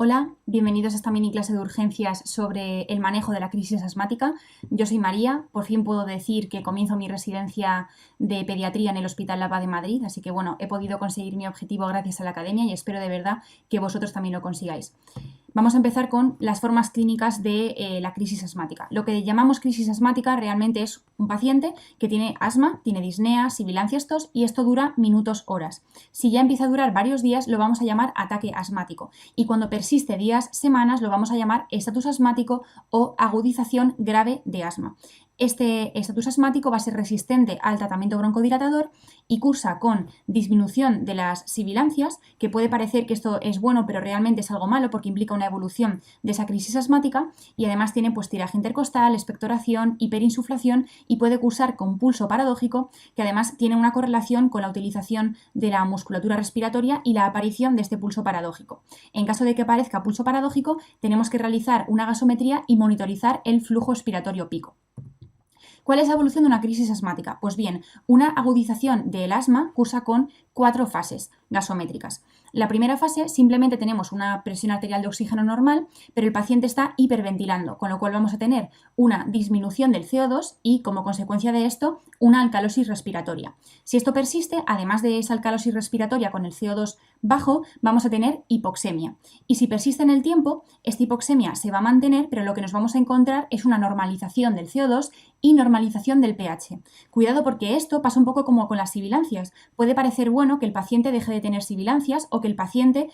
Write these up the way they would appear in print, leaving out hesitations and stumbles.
Hola, bienvenidos a esta mini clase de urgencias sobre el manejo de la crisis asmática. Yo soy María, por fin puedo decir que comienzo mi residencia de pediatría en el Hospital Lapa de Madrid, así que bueno, he podido conseguir mi objetivo gracias a la academia y espero de verdad que vosotros también lo consigáis. Vamos a empezar con las formas clínicas de la crisis asmática. Lo que llamamos crisis asmática realmente es un paciente que tiene asma, tiene disnea, sibilancias, tos y esto dura minutos, horas. Si ya empieza a durar varios días, lo vamos a llamar ataque asmático y cuando persiste días, semanas, lo vamos a llamar estatus asmático o agudización grave de asma. Este estatus asmático va a ser resistente al tratamiento broncodilatador y cursa con disminución de las sibilancias, que puede parecer que esto es bueno, pero realmente es algo malo porque implica una evolución de esa crisis asmática y además tiene pues tiraje intercostal, expectoración, hiperinsuflación y puede cursar con pulso paradójico, que además tiene una correlación con la utilización de la musculatura respiratoria y la aparición de este pulso paradójico. En caso de que aparezca pulso paradójico, tenemos que realizar una gasometría y monitorizar el flujo expiratorio pico. ¿Cuál es la evolución de una crisis asmática? Pues bien, una agudización del asma cursa con 4 fases gasométricas. La primera fase simplemente tenemos una presión arterial de oxígeno normal, pero el paciente está hiperventilando, con lo cual vamos a tener una disminución del CO2 y, como consecuencia de esto, una alcalosis respiratoria. Si esto persiste, además de esa alcalosis respiratoria con el CO2 bajo, vamos a tener hipoxemia. Y si persiste en el tiempo, esta hipoxemia se va a mantener, pero lo que nos vamos a encontrar es una normalización del CO2 y normalización del pH. Cuidado porque esto pasa un poco como con las sibilancias. Puede parecer bueno que el paciente deje de tener sibilancias o que el paciente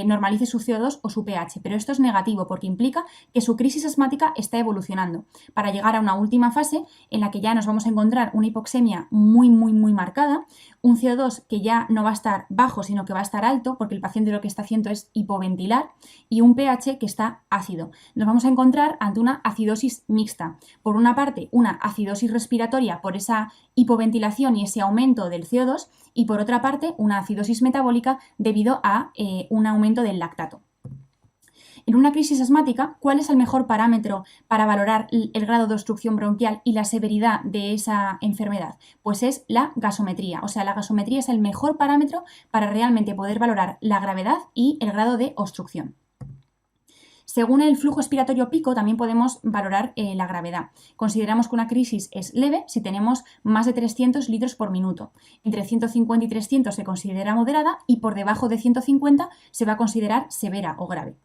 normalice su CO2 o su pH, pero esto es negativo porque implica que su crisis asmática está evolucionando para llegar a una última fase en la que ya nos vamos a encontrar una hipoxemia muy marcada, un CO2 que ya no va a estar bajo sino que va a estar alto porque el paciente lo que está haciendo es hipoventilar y un pH que está ácido. Nos vamos a encontrar ante una acidosis mixta. Por una parte, una acidosis respiratoria por esa hipoventilación y ese aumento del CO2 y por otra parte una acidosis metabólica debido a un aumento del lactato. En una crisis asmática, ¿cuál es el mejor parámetro para valorar el grado de obstrucción bronquial y la severidad de esa enfermedad? Pues es la gasometría. O sea, la gasometría es el mejor parámetro para realmente poder valorar la gravedad y el grado de obstrucción. Según el flujo expiratorio pico también podemos valorar la gravedad. Consideramos que una crisis es leve si tenemos más de 300 litros por minuto. Entre 150 y 300 se considera moderada y por debajo de 150 se va a considerar severa o grave.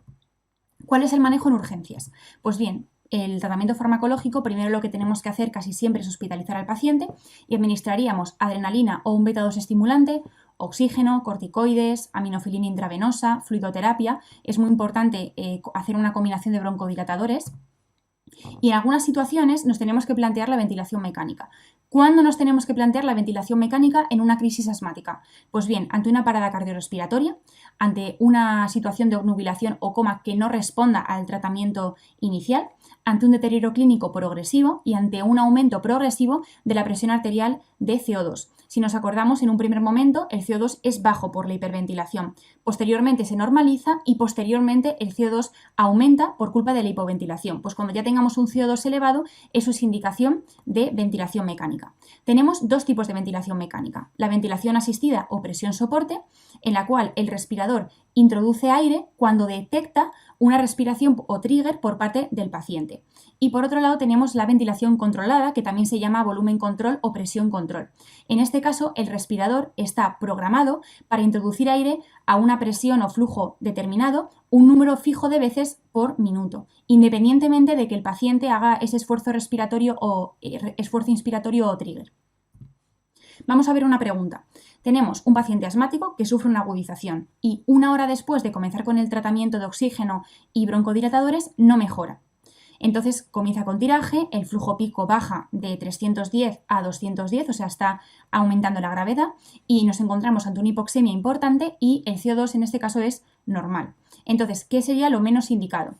¿Cuál es el manejo en urgencias? Pues bien, el tratamiento farmacológico, primero lo que tenemos que hacer casi siempre es hospitalizar al paciente y administraríamos adrenalina o un beta-2 estimulante, oxígeno, corticoides, aminofilina intravenosa, fluidoterapia. Es muy importante hacer una combinación de broncodilatadores. Y en algunas situaciones nos tenemos que plantear la ventilación mecánica. ¿Cuándo nos tenemos que plantear la ventilación mecánica en una crisis asmática? Pues bien, ante una parada cardiorrespiratoria, ante una situación de obnubilación o coma que no responda al tratamiento inicial, ante un deterioro clínico progresivo y ante un aumento progresivo de la presión arterial de CO2. Si nos acordamos, en un primer momento el CO2 es bajo por la hiperventilación. Posteriormente se normaliza y posteriormente el CO2 aumenta por culpa de la hipoventilación. Pues cuando ya tengamos un CO2 elevado, eso es indicación de ventilación mecánica. Tenemos dos tipos de ventilación mecánica. La ventilación asistida o presión soporte, en la cual el respirador introduce aire cuando detecta una respiración o trigger por parte del paciente. Y por otro lado tenemos la ventilación controlada, que también se llama volumen control o presión control. En este caso, el respirador está programado para introducir aire a una presión o flujo determinado, un número fijo de veces por minuto, independientemente de que el paciente haga ese esfuerzo respiratorio o esfuerzo inspiratorio o trigger. Vamos a ver una pregunta. Tenemos un paciente asmático que sufre una agudización y una hora después de comenzar con el tratamiento de oxígeno y broncodilatadores no mejora. Entonces comienza con tiraje, el flujo pico baja de 310 a 210, o sea, está aumentando la gravedad y nos encontramos ante una hipoxemia importante y el CO2 en este caso es normal. Entonces, ¿qué sería lo menos indicado?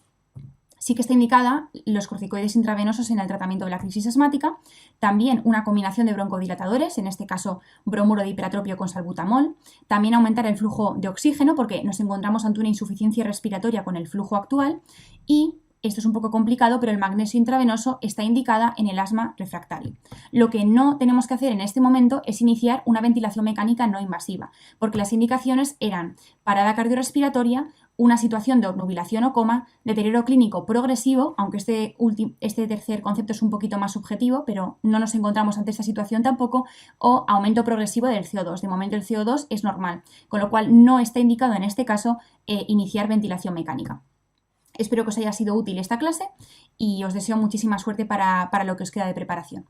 Sí que está indicada los corticoides intravenosos en el tratamiento de la crisis asmática, también una combinación de broncodilatadores, en este caso bromuro de hiperatropio con salbutamol, también aumentar el flujo de oxígeno porque nos encontramos ante una insuficiencia respiratoria con el flujo actual y esto es un poco complicado, pero el magnesio intravenoso está indicada en el asma refractario. Lo que no tenemos que hacer en este momento es iniciar una ventilación mecánica no invasiva, porque las indicaciones eran parada cardiorrespiratoria una situación de obnubilación o coma, deterioro clínico progresivo, aunque este tercer concepto es un poquito más subjetivo, pero no nos encontramos ante esta situación tampoco, o aumento progresivo del CO2. De momento el CO2 es normal, con lo cual no está indicado en este caso iniciar ventilación mecánica. Espero que os haya sido útil esta clase y os deseo muchísima suerte para lo que os queda de preparación.